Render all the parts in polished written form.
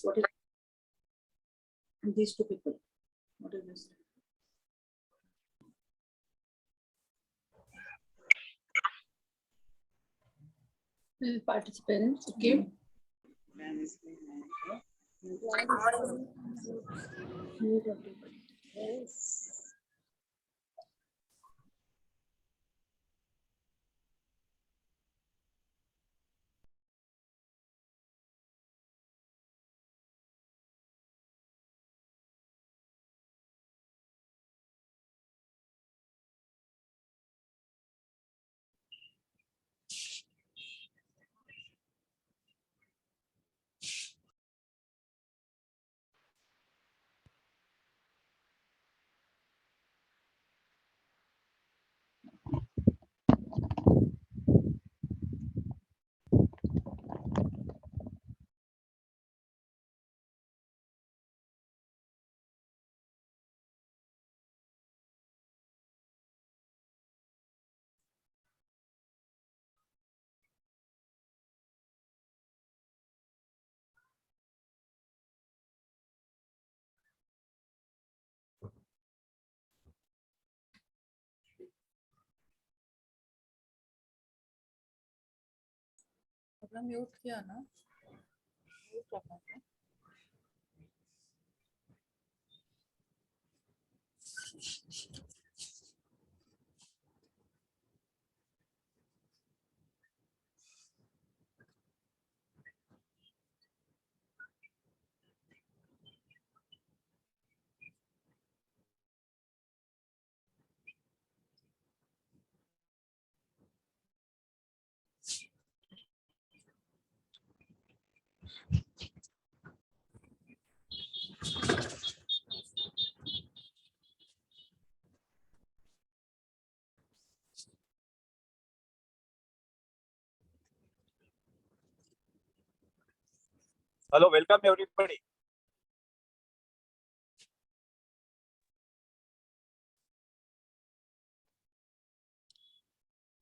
What is these two people? What is this? Participants, okay. Yes. अपना mute किया ना, mute रखा था। Hello, welcome everybody.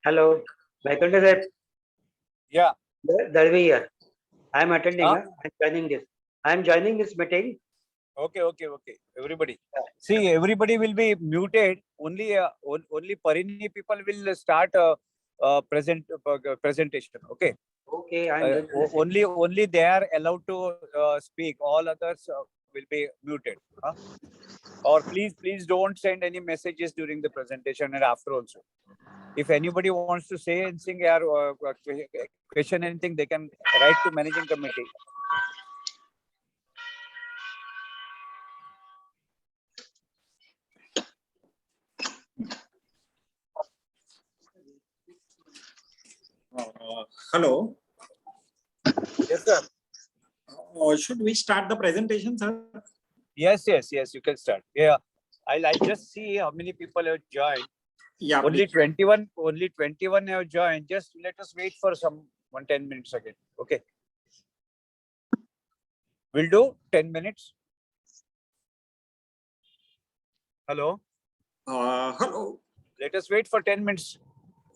Hello, Vaikunth sir. Yeah. Dalvi here. I am attending. Huh? I am joining this meeting. Okay. Everybody. See, everybody will be muted. Only Parini people will start presentation. Okay. Okay, I am Only they are allowed to speak. All others will be muted. Huh? Or please don't send any messages during the presentation and after also. If anybody wants to say anything or question anything, they can write to managing committee. Hello. Yes, sir. Should we start the presentation, sir? Yes, you can start. Yeah, I'll just see how many people have joined. Yeah. Only 21 have joined. Just let us wait for 10 minutes again. Okay. We'll do 10 minutes. Hello. Hello. Let us wait for 10 minutes.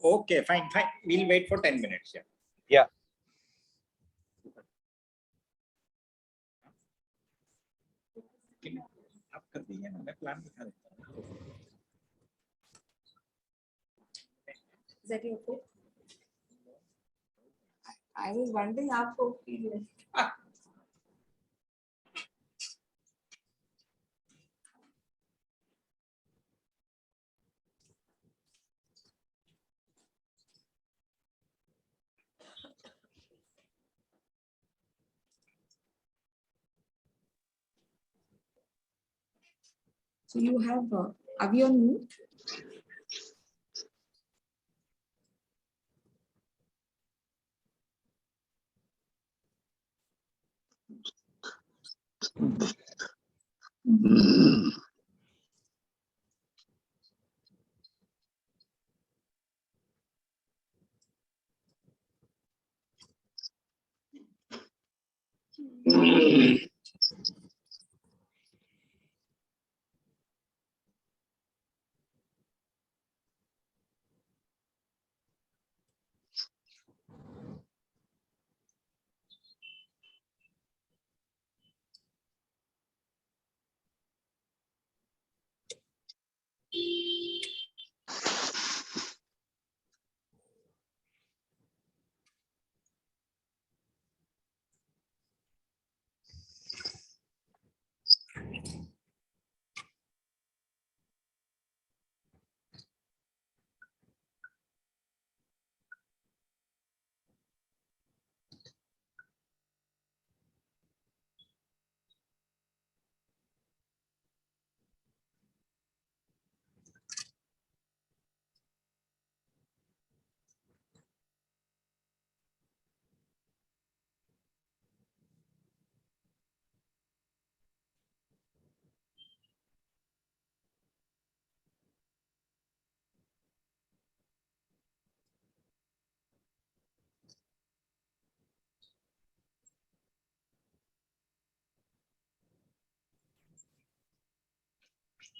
Okay, fine. We'll wait for 10 minutes. Yeah. Yeah. Is that okay? I was wondering आपको feel So you have Avi on mute.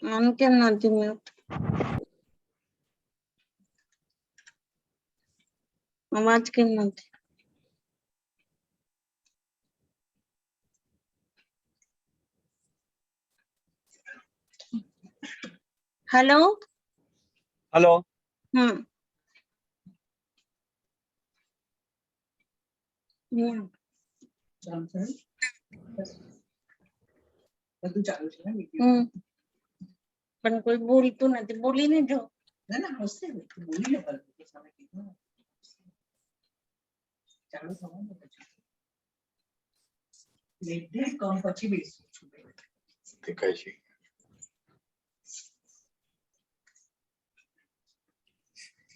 On cannot mute. आवाज cannot. Hello. Hello. Yeah. પણ કોઈ બોલતું નથી બોલીને જો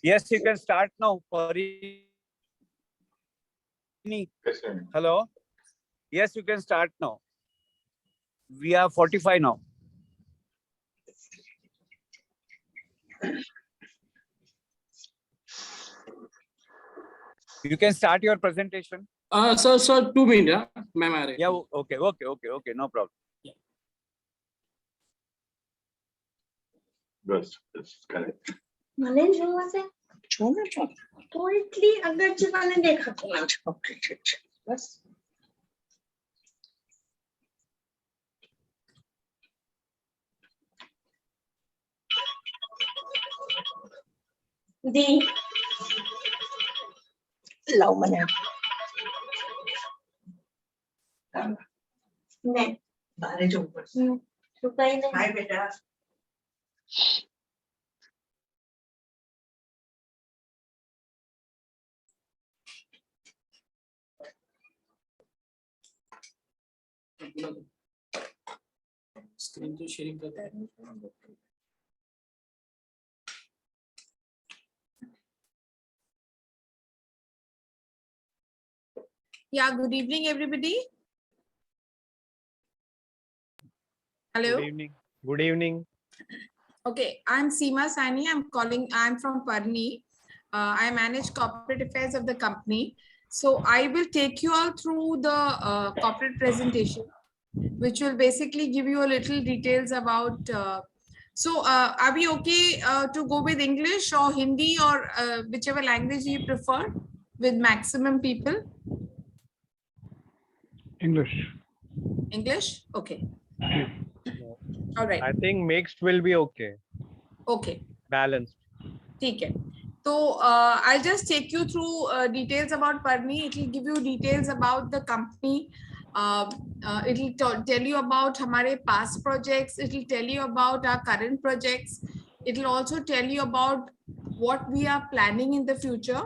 Yes, you can start now. Hello. Yes, you can start now. We are 45 now. You can start your presentation. Sir, 2 minutes, ma'am. Yeah, okay, no problem. That's correct. મને જોવા છે જો ને તો એટલી આગળ જવાને દેખાતું નથી ઓકે ઠીક છે બસ દી લાવ મને ને બારે જવું પડશે. શું કઈ નહીં હાય બેટા. स्क्रीन तो शेयरिंग करता है Yeah, good evening, everybody. Hello. Good evening. Good evening. Okay, I'm Seema Sani. I'm from Parni. I manage corporate affairs of the company. So I will take you all through the corporate presentation, which will basically give you a little details about. Are we okay to go with English or Hindi or whichever language you prefer with maximum people? English. English? Okay. All right. I think mixed will be okay. Okay. Balanced. ठीक है. So I'll just take you through details about Parni. It will give you details about the company. It will tell you about हमारे past projects. It will tell you about our current projects. It will also tell you about what we are planning in the future.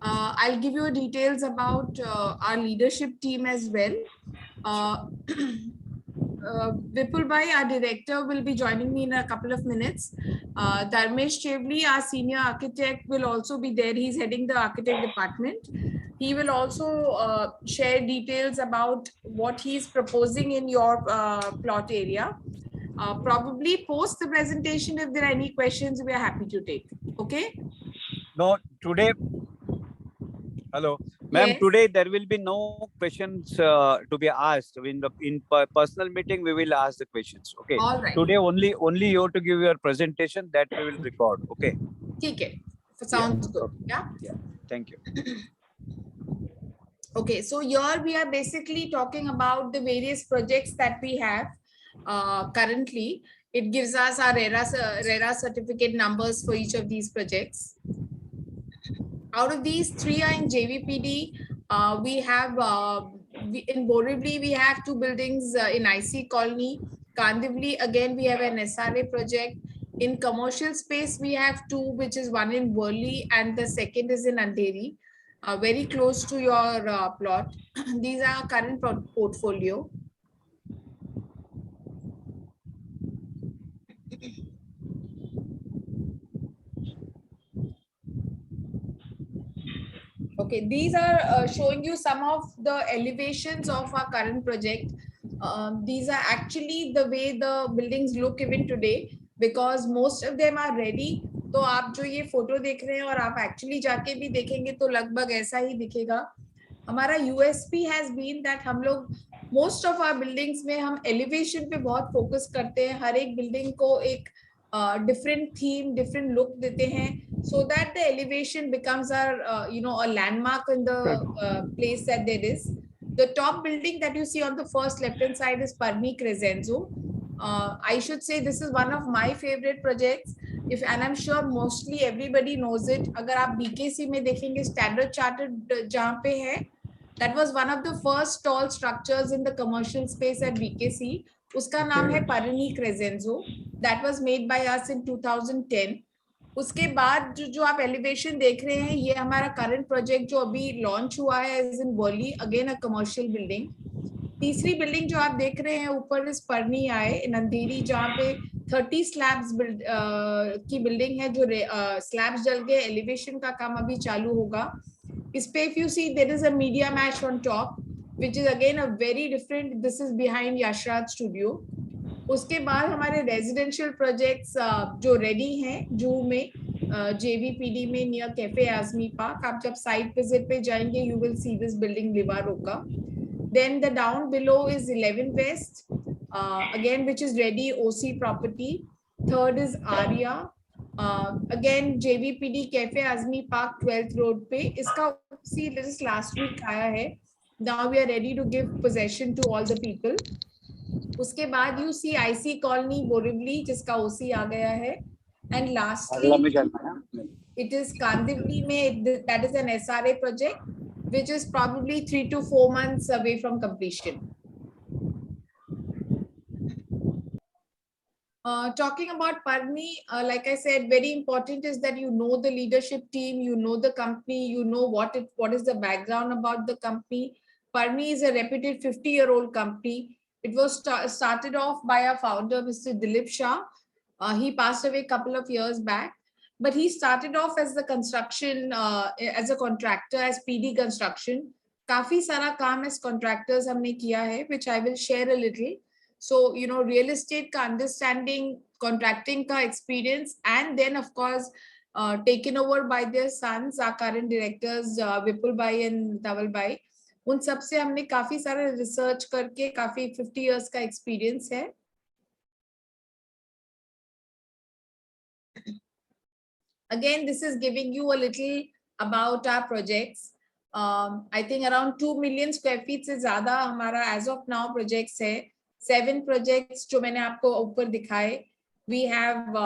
I'll give you details about our leadership team as well. Vipul Bhai, our director, will be joining me in a couple of minutes. Dharmesh Chevli, our senior architect, will also be there. He's heading the architect department. He will also share details about what he's proposing in your plot area. Probably post the presentation, if there are any questions, we are happy to take. Okay? No, today. Hello, ma'am. Yes. Today there will be no questions to be asked. In personal meeting, we will ask the questions. Okay. All right. Today only you have to give your presentation that we will record. Okay. Okay. Sounds good. Yeah. Thank you. Okay, so here we are basically talking about the various projects that we have currently. It gives us our RERA certificate numbers for each of these projects. Out of these, 3 are in JVPD. We have in Borivali, we have 2 buildings in IC Colony. Kandivali, again, we have an SRA project. In commercial space, we have 2, which is one in Worli and the second is in Andheri. Very close to your plot. These are our current portfolio. Okay, these are showing you some of the elevations of our current project. These are actually the way the buildings look even today, because most of them are ready. तो आप जो ये photo देख रहे हैं और आप actually जाके भी देखेंगे तो लगभग ऐसा ही दिखेगा. हमारा USP has been that हम लोग most of our buildings में हम elevation पे बहुत फोकस करते हैं. हर एक बिल्डिंग को एक different theme, different look देते हैं, so that the elevation becomes our a landmark in the place that there is. The top building that you see on the first left hand side is Parni Crescenzo. I should say this is one of my favorite projects. And I'm sure mostly everybody knows it. अगर आप BKC में देखेंगे Standard Chartered जहाँ पे है, that was one of the first tall structures in the commercial space at BKC. उसका नाम है Parni Crescenzo. That was made by us in 2010. उसके बाद जो आप एलिवेशन देख रहे हैं, ये हमारा करंट प्रोजेक्ट जो अभी लॉन्च हुआ है is in Worli, again a commercial building. तीसरी बिल्डिंग जो आप देख रहे हैं ऊपर इस परनी आए इन अंधेरी, जहाँ पे 30 स्लैब्स की बिल्डिंग है, जो स्लैब्स जल गए, एलिवेशन का काम अभी चालू होगा. इस पे if you see there is a media match on top which is again a very different. This is behind Yashraj studio. उसके बाद हमारे रेजिडेंशियल प्रोजेक्ट्स जो रेडी हैं जूहू में, JVPD में नियर कैफे आजमी पार्क. आप जब साइट विजिट पे जाएंगे you will see this building लिवारोका. Then the down below is 11 west again which is ready OC property. Third is Arya, again JVPD cafe Azmi park 12th road पे. इसका सी just last week आया है. Now we are ready to give possession to all the people. उसके बाद you see IC colony Borivali जिसका OC आ गया है. And lastly it is Kandivali में, that is an SRA project which is probably 3 to 4 months away from completion. Talking about Parni, like I said, very important is that you know the leadership team, you know the company, you know what is the background about the company. Parni is a reputed 50-year-old company. It was started off by our founder, Mr. Dilip Shah. He passed away a couple of years back, but he started off as the construction, as a contractor, as PD construction. काफी सारा काम as contractors हमने किया है, which I will share a little. So, real estate का understanding, contracting का experience, and then of course, taken over by their sons, our current directors, Vipul Bhai and Dhaval Bhai. उन सब से हमने काफी सारा रिसर्च करके काफी 50 years का एक्सपीरियंस है. Again, this is giving you a little about our projects. I think around 2 million square feet से ज्यादा हमारा as of now projects है. 7 projects जो मैंने आपको ऊपर दिखाए. We have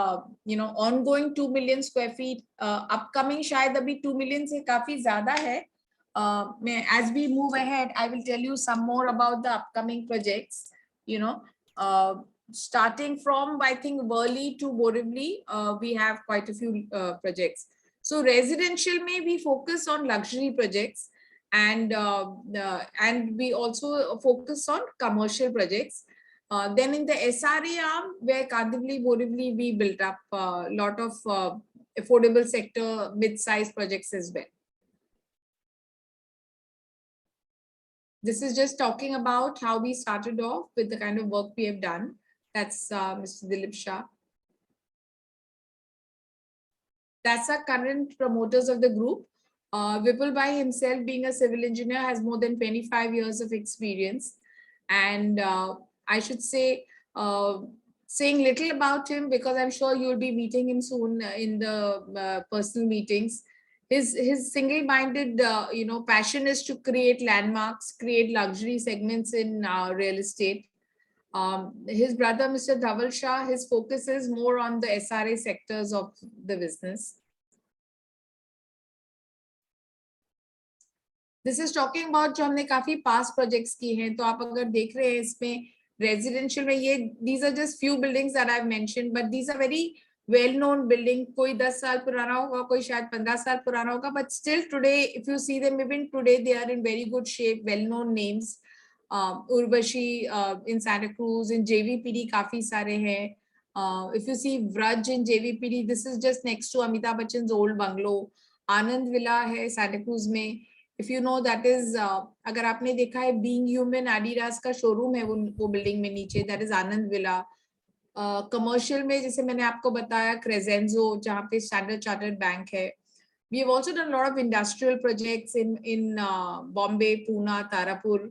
ongoing 2 million square feet. Upcoming शायद अभी 2 million से काफी ज्यादा है. As we move ahead, I will tell you some more about the upcoming projects. Starting from, I think, Worli to Borivali, we have quite a few projects. So residential may we focus on luxury projects, and we also focus on commercial projects. Then in the SRA arm, where Kandivali, Borivali, we built up a lot of affordable sector, mid-sized projects as well. This is just talking about how we started off with the kind of work we have done. That's Mr. Dilip Shah. That's our current promoters of the group. Vipul Bhai himself, being a civil engineer, has more than 25 years of experience. And I should say, saying little about him because I'm sure you'll be meeting him soon in the personal meetings. His single-minded, passion is to create landmarks, create luxury segments in real estate. His brother, Mr. Dhaval Shah, his focus is more on the SRA sectors of the business. This is talking about जो हमने काफी past projects की हैं, तो आप अगर देख रहे हैं इसमें residential में ये these are just few buildings that I've mentioned, but these are very well-known building. कोई 10 साल पुराना होगा, कोई शायद 15 साल पुराना होगा, but still today, if you see them even today, they are in very good shape, well-known names. Urvashi in Santa Cruz, in JVPD काफी सारे हैं. If you see Vraj in JVPD, this is just next to Amitabh Bachchan's old bungalow. Anand Villa है Santa Cruz में. If you know, that is, अगर आपने देखा है Being Human Adidas का showroom है वो building में नीचे, that is Anand Villa. Commercial में जैसे मैंने आपको बताया Crescenzo जहाँ पे Standard Chartered Bank है. We have also done a lot of industrial projects in Bombay, Pune, Tarapur.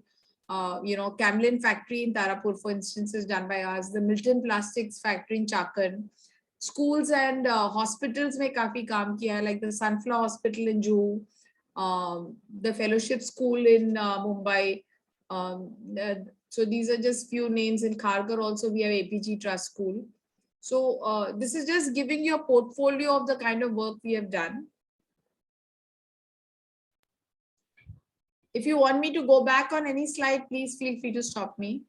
Camlin factory in Tarapur, for instance, is done by us. The Milton Plastics factory in Chakan. Schools and hospitals में काफी काम किया है, like the Sunflower Hospital in Juhu. The fellowship school in Mumbai. So these are just few names. In Kharghar also we have APG Trust School. So this is just giving you a portfolio of the kind of work we have done. If you want me to go back on any slide, please feel free to stop me.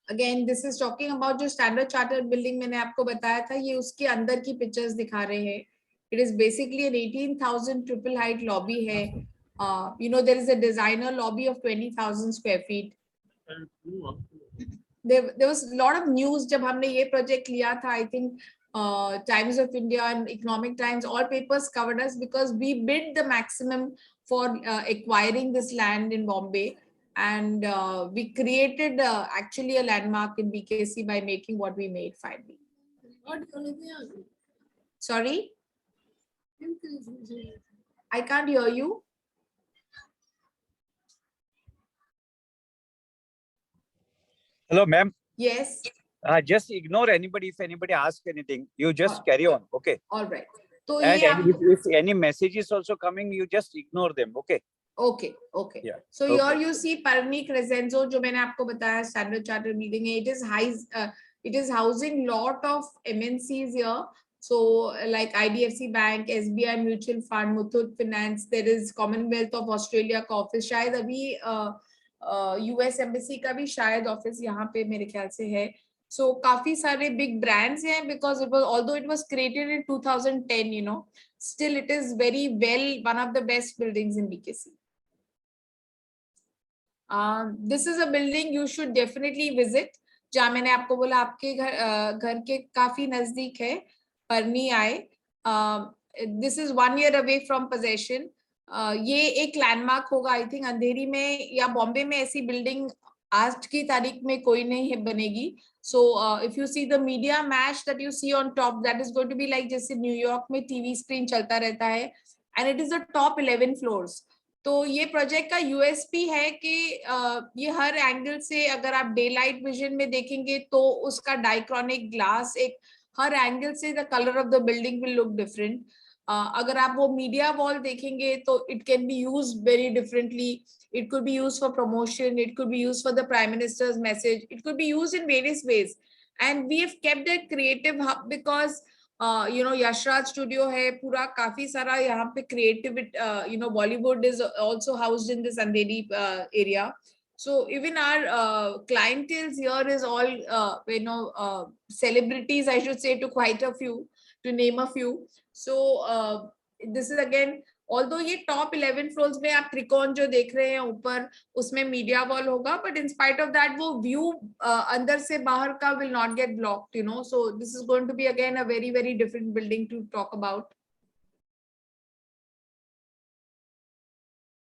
Again, this is talking about जो Standard Chartered building मैंने आपको बताया था, ये उसके अंदर की pictures दिखा रहे हैं. It is basically an 18,000 triple height lobby hai. There is a designer lobby of 20,000 square feet. There was a lot of news जब हमने ये project लिया था. I think Times of India and Economic Times, all papers covered us because we bid the maximum for acquiring this land in Bombay. And we created actually a landmark in BKC by making what we made finally. Sorry? I can't hear you. Hello, ma'am. Yes. Just ignore anybody. If anybody asks anything, you just carry on. Okay. All right. So And ये if any message is also coming, you just ignore them. Okay. Okay. Okay. Yeah. So Okay. here you see Parni Crescenzo, जो मैंने आपको बताया Standard Chartered building है. It is housing lot of MNCs here. So like IDFC Bank, SBI Mutual Fund, Muthoot Finance, there is Commonwealth of Australia का office. शायद अभी US Embassy का भी शायद office यहाँ पे मेरे ख्याल से है. So काफी सारे big brands हैं because although it was created in 2010, still it is very well one of the best buildings in BKC. This is a building you should definitely visit. जहाँ मैंने आपको बोला आपके घर के काफी नजदीक है. परनी आए. This is 1 year away from possession. ये एक लैंडमार्क होगा आई थिंक अंधेरी में या बॉम्बे में ऐसी बिल्डिंग आज की तारीख में कोई नहीं है बनेगी. So if you see the media match that you see on top, that is going to be like जैसे न्यूयॉर्क में टीवी स्क्रीन चलता रहता है and it is the top 11 floors. तो ये प्रोजेक्ट का यूएसपी है कि ये हर एंगल से अगर आप डे लाइट विजन में देखेंगे तो उसका डाइक्रॉनिक ग्लास एक हर एंगल से the colour of the building will look different. अगर आप वो मीडिया वॉल देखेंगे तो it can be used very differently. It could be used for promotion. It could be used for the Prime Minister's message. It could be used in various ways. And we have kept a creative hub because, Yashraj Studio hai, pura काफी सारा यहाँ पे creative, Bollywood is also housed in this Andheri area. So even our clientele here is all, celebrities, I should say, to quite a few, to name a few. So this is again although ये top 11 floors में आप त्रिकोण जो देख रहे हैं ऊपर, उसमें मीडिया वॉल होगा, but in spite of that वो व्यू अंदर से बाहर का will not get blocked, you know. So this is going to be again a very very different building to talk about.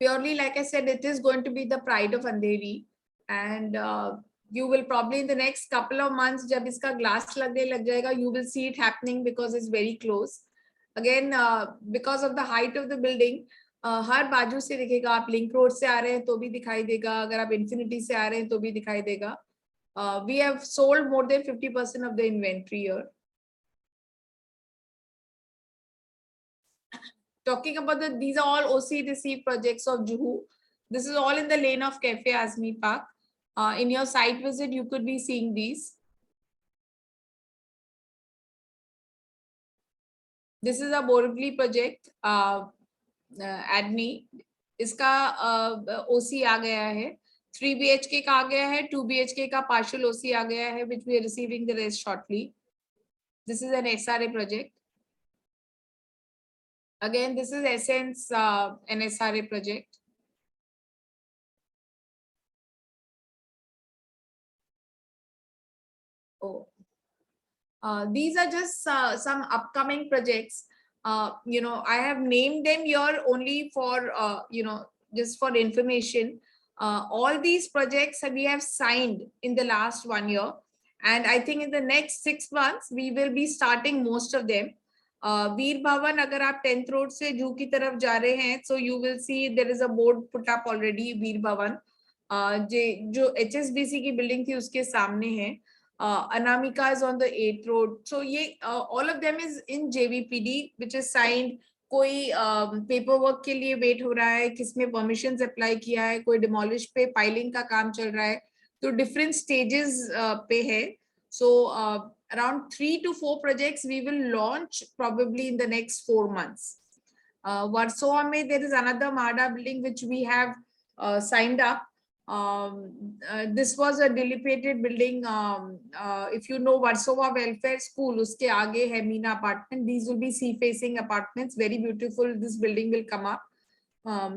Purely, like I said, it is going to be the pride of Andheri, and you will probably in the next couple of months, जब इसका glass लगने लग जाएगा, you will see it happening because it's very close. Again, because of the height of the building, हर बाजू से दिखेगा. आप link road से आ रहे हैं तो भी दिखाई देगा, अगर आप इन्फिनिटी से आ रहे हैं तो भी दिखाई देगा. We have sold more than 50% of the inventory here. Talking about these are all OC projects of Juhu. This is all in the lane of Cafe Azmi Park. In your site visit, you could be seeing these. This is a Borivali project, ADNI. इसका OC आ गया है. 3 BHK का आ गया है, 2 BHK का partial OC आ गया है, which we are receiving the rest shortly. This is an SRA project. Again, this is Essence, an SRA project. Oh, these are just some upcoming projects. You know, I have named them here only for, you know, just for information. All these projects we have signed in the last 1 year. And I think in the next 6 months, we will be starting most of them. Veer Bhavan, अगर आप 10th road से जू की तरफ जा रहे हैं, so you will see there is a board put up already, Veer Bhavan. जो HSBC की building थी उसके सामने है. Anamika is on the 8th road. So ये all of them is in JVPD, which is signed. कोई paperwork के लिए wait हो रहा है, किसमें permissions apply किया है, कोई demolish पे piling का काम चल रहा है. तो different stages पे है. So around 3 to 4 projects we will launch probably in the next 4 months. Warsaw mein there is another MHADA building which we have signed up. This was a dilapidated building. If you know Warsaw Welfare School, uske aage hai Meena apartment. These will be sea facing apartments, very beautiful. This building will come up.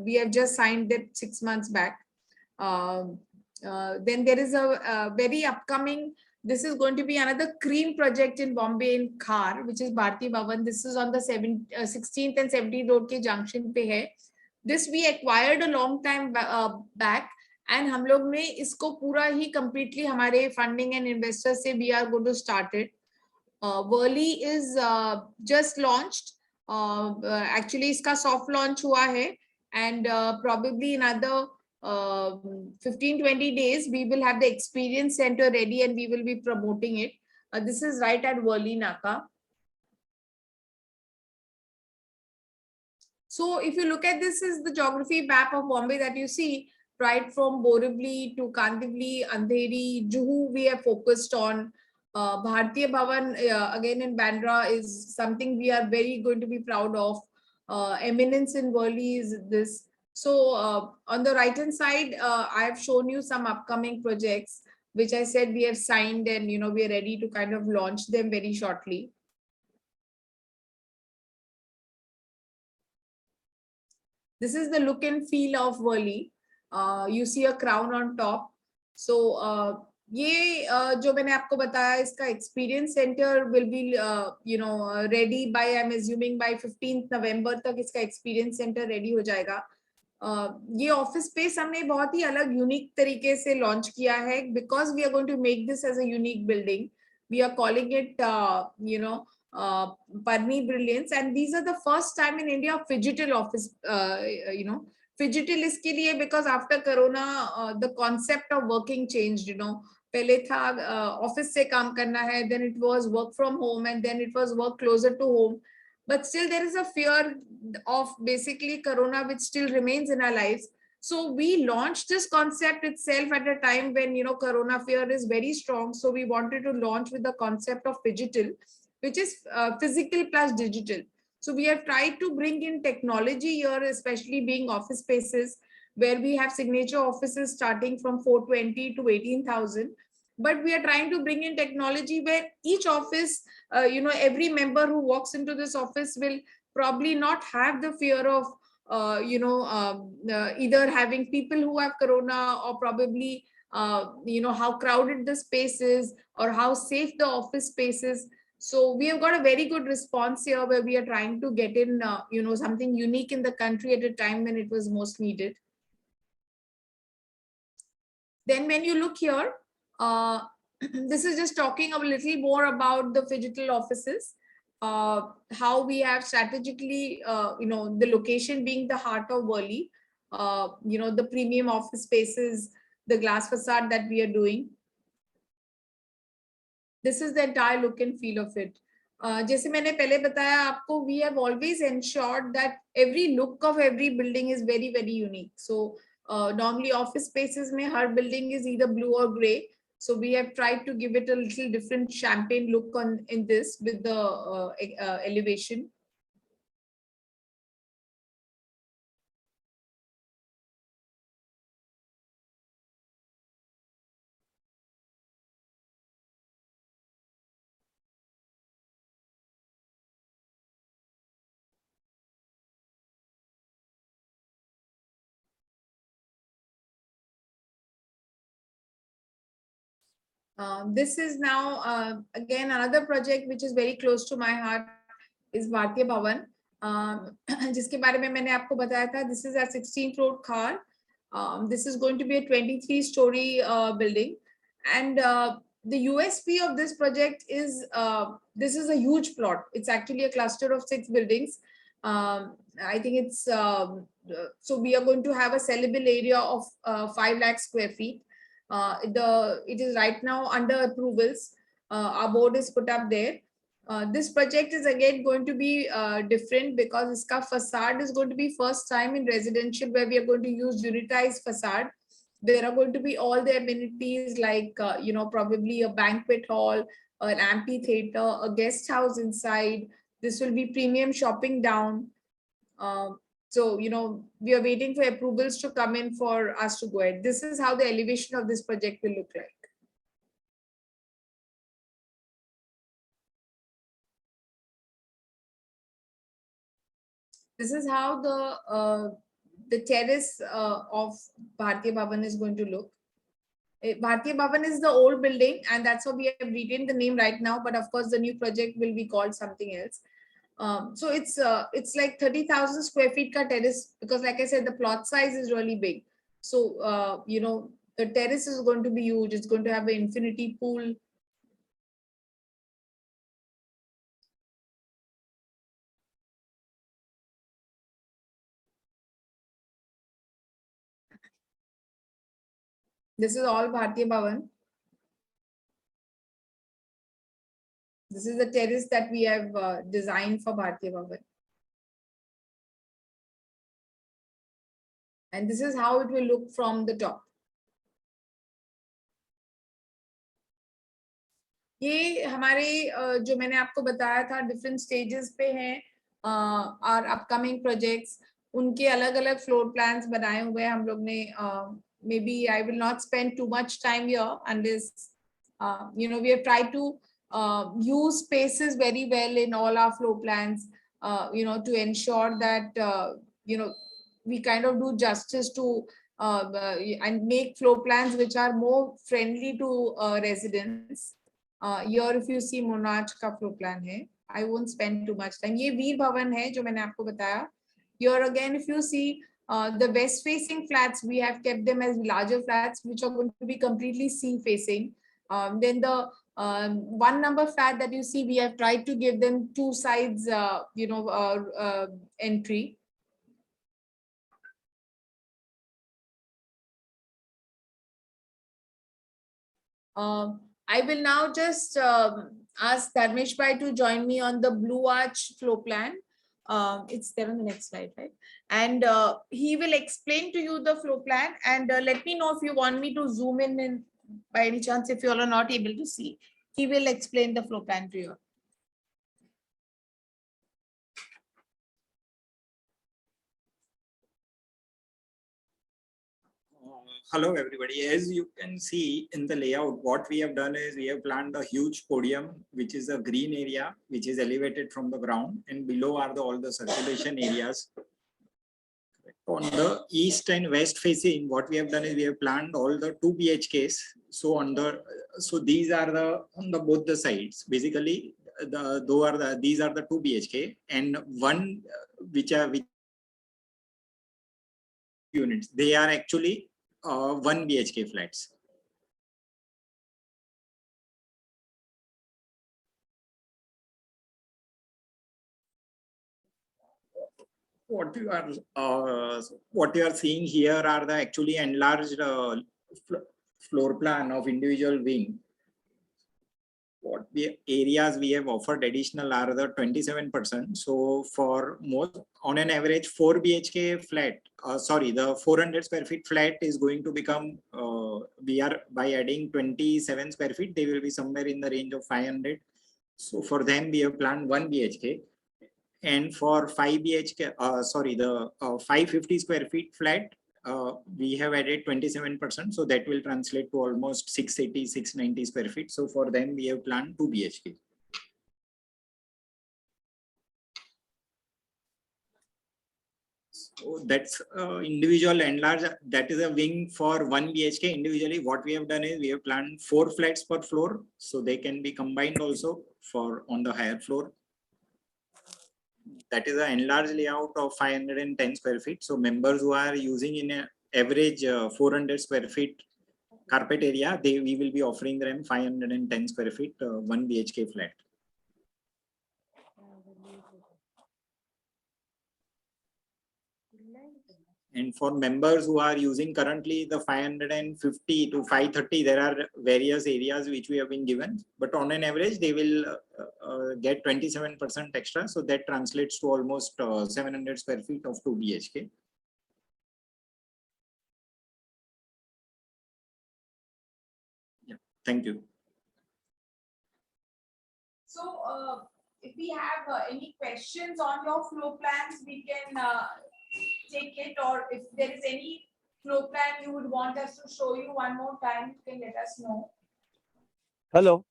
We have just signed that 6 months back. Then there is a very upcoming, this is going to be another cream project in Bombay in Khar, which is Bharti Bhavan. This is on the 16th and 17th road ke junction pe hai. This we acquired a long time back, and हम लोग ने इसको पूरा ही completely हमारे funding and investors से we are going to start it. Worli is just launched. Actually इसका soft launch हुआ है, and probably another 15-20 days we will have the experience center ready and we will be promoting it. This is right at Worli Naka. So if you look at this, is the geography map of Bombay that you see, right from Borivali to Kandivali, Andheri, Juhu we have focused on. Bhartiya Bhavan again in Bandra is something we are very going to be proud of. Eminence in Worli is this. So on the right hand side, I have shown you some upcoming projects, which I said we have signed, and you know we are ready to kind of launch them very shortly. This is the look and feel of Worli. You see a crown on top. So ये जो मैंने आपको बताया, इसका experience center will be you know ready by, I'm assuming by 15th November तक इसका experience center ready हो जाएगा. ये ऑफिस स्पेस हमने बहुत ही अलग यूनिक तरीके से लॉन्च किया है, because we are going to make this as a unique building. We are calling it you know Parni Brilliance, and these are the first time in India phygital office. You know, phygital इसके लिए because after corona the concept of working changed. You know, पहले था office से काम करना है, then it was work from home, and then it was work closer to home. But still there is a fear of basically corona which still remains in our lives. So we launched this concept itself at a time when, you know, corona fear is very strong. So we wanted to launch with the concept of phygital, which is physical plus digital. So we have tried to bring in technology here, especially being office spaces where we have signature offices starting from 420 to 18,000. But we are trying to bring in technology where each office, you know, every member who walks into this office will probably not have the fear of either having people who have corona, or probably how crowded the space is, or how safe the office space is. So we have got a very good response here, where we are trying to get in something unique in the country at a time when it was most needed. Then when you look here, this is just talking a little more about the phygital offices, how we have strategically, the location being the heart of Worli, the premium office spaces, the glass facade that we are doing. This is the entire look and feel of it. जैसे मैंने पहले बताया आपको, we have always ensured that every look of every building is very, very unique. So normally office spaces में हर building is either blue or gray. So we have tried to give it a little different champagne look in this with the elevation. This is now again another project which is very close to my heart, is Bhartiya Bhavan, जिसके बारे में मैंने आपको बताया था. This is a 16 crore car. This is going to be a 23-story building, and the USP of this project is this is a huge plot. It's actually a cluster of 6 buildings. I think it's so we are going to have a sellable area of 5 lakh square feet. It is right now under approvals. Our board is put up there. This project is again going to be different because iska facade is going to be first time in residential where we are going to use unitized facade. There are going to be all the amenities like probably a banquet hall, an amphitheater, a guest house inside. This will be premium shopping down. So, we are waiting for approvals to come in for us to go ahead. This is how the elevation of this project will look like. This is how the terrace of Bhartiya Bhavan is going to look. Bhartiya Bhavan is the old building, and that's why we have retained the name right now. But of course, the new project will be called something else. So it's like 30,000 square feet ka terrace, because like I said, the plot size is really big. So the terrace is going to be huge. It's going to have an infinity pool. This is all Bhartiya Bhavan. This is the terrace that we have designed for Bhartiya Bhavan. And this is how it will look from the top. ये हमारे जो मैंने आपको बताया था different stages पे हैं और अपकमिंग प्रोजेक्ट्स, उनके अलग अलग फ्लोर प्लान्स बनाए हुए हैं हम लोग ने. Maybe I will not spend too much time here unless we have tried to use spaces very well in all our floor plans, to ensure that we kind of do justice to and make floor plans which are more friendly to residents. Here if you see Monarch का floor plan है. I won't spend too much time. ये वीर भवन है जो मैंने आपको बताया. Here again if you see the west facing flats, we have kept them as larger flats which are going to be completely sea facing. Then the 1 number flat that you see, we have tried to give them 2 sides entry. I will now just ask Dharmesh Bhai to join me on the Blue Arch floor plan. It's there on the next slide, right? And he will explain to you the floor plan, and let me know if you want me to zoom in by any chance if you all are not able to see. He will explain the floor plan to you. Hello everybody. As you can see in the layout, what we have done is we have planned a huge podium, which is a green area, which is elevated from the ground, and below are all the circulation areas. On the east and west facing, what we have done is we have planned all the 2 BHKs. So so these are on the both the sides. Basically, these are the 2 BHK and one which units. They are actually 1 BHK flats. What you are seeing here are the actually enlarged floor plan of individual wing. What areas we have offered additional are the 27%. So for most, on an average 4 BHK flat, the 400 square feet flat is going to become, by adding 27 square feet, they will be somewhere in the range of 500. So for them, we have planned 1 BHK. And for 5 BHK, the 550 square feet flat, we have added 27%. So that will translate to almost 680, 690 square feet. So for them, we have planned 2 BHK. So that's individual and large. That is a wing for 1 BHK. Individually, what we have done is we have planned 4 flats per floor. So they can be combined also for on the higher floor. That is an enlarged layout of 510 square feet. So members who are using in an average 400 square feet carpet area, we will be offering them 510 square feet, 1 BHK flat. And for members who are using currently the 550 to 530, there are various areas which we have been given, but on an average, they will get 27% extra. So that translates to almost 700 square feet of 2 BHK. Yeah, thank you. So if we have any questions on your floor plans, we can take it, or if there is any floor plan you would want us to show you one more time, you can let us know. Hello.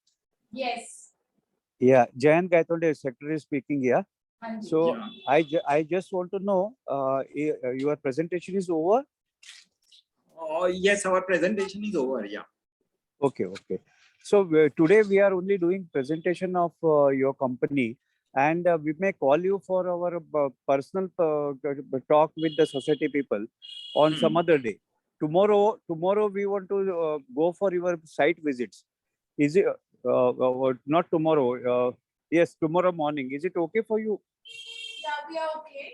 Yes. Yeah, Jayant Gaitonde, secretary speaking here. Anji. So Yeah. I just want to know, your presentation is over? Yes, our presentation is over. Yeah. Okay. So today we are only doing presentation of your company, and we may call you for our personal talk with the society people on some other day. Tomorrow we want to go for your site visits. Is it not tomorrow? Yes, tomorrow morning. Is it okay for you? Yeah, we are okay.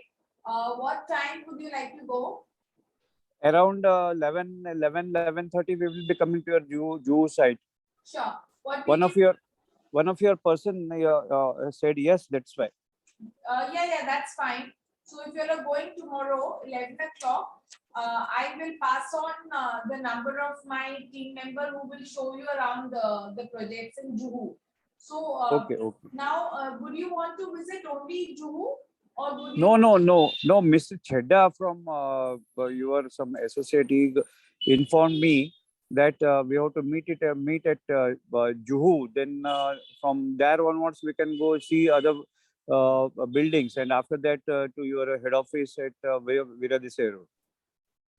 What time would you like to go? Around 11:30 we will be coming to your Juhu site. Sure. What One of your person said yes, that's why. yeah, that's fine. So if you're going tomorrow, 11 o'clock, I will pass on the number of my team member who will show you around the projects in Juhu. So Okay. now, would you want to visit only Juhu, or would you? No. Mr. Chedda from your some associate informed me that we have to meet at Juhu. Then from there onwards we can go see other buildings, and after that to your head office at Viradisai Road.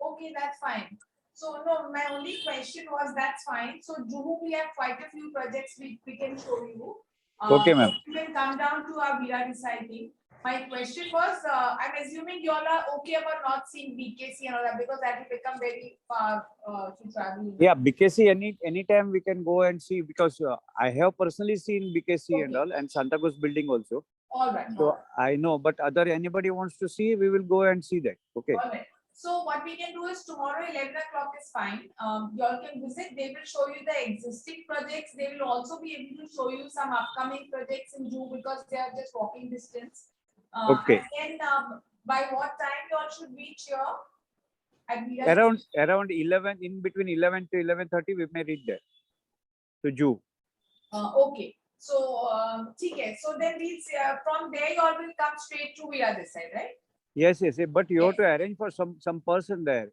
Okay, that's fine. So no, my only question was that's fine. So Juhu, we have quite a few projects we can show you. Okay, ma'am. You can come down to our Viradisai team. My question was, I'm assuming you all are okay about not seeing BKC and all that, because that will become very far to travel. Yeah, BKC anytime we can go and see, because I have personally seen BKC and all, and Santa Cruz building also. All right. So I know, but anybody wants to see, we will go and see that. Okay. All right. So what we can do is tomorrow 11 o'clock is fine. You all can visit. They will show you the existing projects. They will also be able to show you some upcoming projects in Juhu, because they are just walking distance. Okay. And then by what time you all should reach here? At Viradisai? Around 11, in between 11 to 11:30 we may reach there to Juhu. Okay. So okay. So then from there you all will come straight to Viradisai, right? Yes. But you have to arrange for some person there.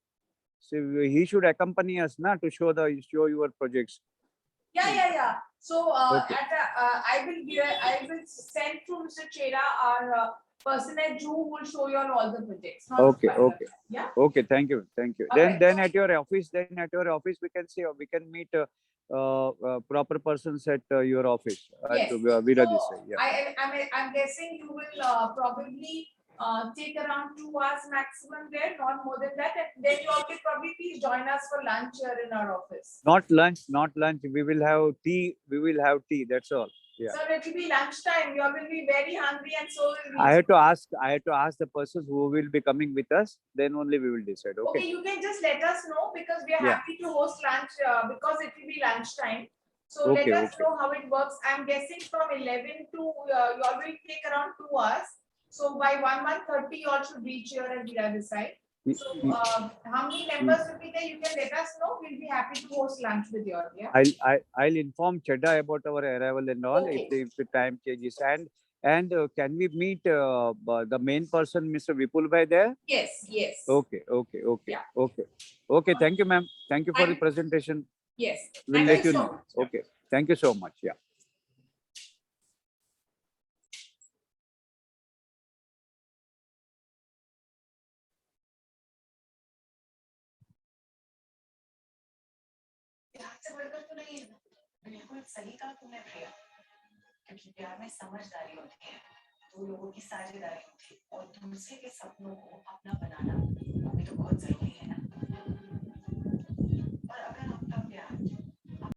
So he should accompany us now to show your projects. Yeah. So Okay. I will send to Mr. Chera, our person at Drew who will show you all the projects. not Okay, Spider. okay. Yeah. Okay, thank you. Alright. Then at your office, we can see, we can meet proper persons at your office. Yes. At Veera So, Desai, yeah. I'm guessing you will probably take around 2 hours maximum there, not more than that. And then you all will probably please join us for lunch here in our office. Not lunch. We will have tea. That's all. Yeah. So it will be lunchtime. You all will be very hungry, and so will we. I had to ask the persons who will be coming with us. Then only we will decide. Okay, Okay. you can just let us know because we are Yeah. happy to host lunch because it will be lunchtime. So Okay, let us okay. know how it works. I'm guessing from 11 to you all will take around 2 hours. So by 1:30 you all should reach here at Veera Desai. So how many members will be there? You can let us know. We'll be happy to host lunch with you all. Yeah. I'll inform Chedda about our arrival and all Okay. if the time changes. And can we meet the main person, Mr. Vipul Bhai there? Yes. Yes. Okay. Yeah. Okay. Thank you, ma'am. Thank you for the Thank- presentation. Yes. We'll Thank let you so know. much. Okay. Thank you so much. Yeah. प्यार से बढ़कर तो नहीं है ना, बिल्कुल सही कहा तुमने प्रिया, क्योंकि प्यार में समझदारी होती है, दो लोगों की साझेदारी होती है और दूसरे के सपनों को अपना बनाना अभी तो बहुत जरूरी है।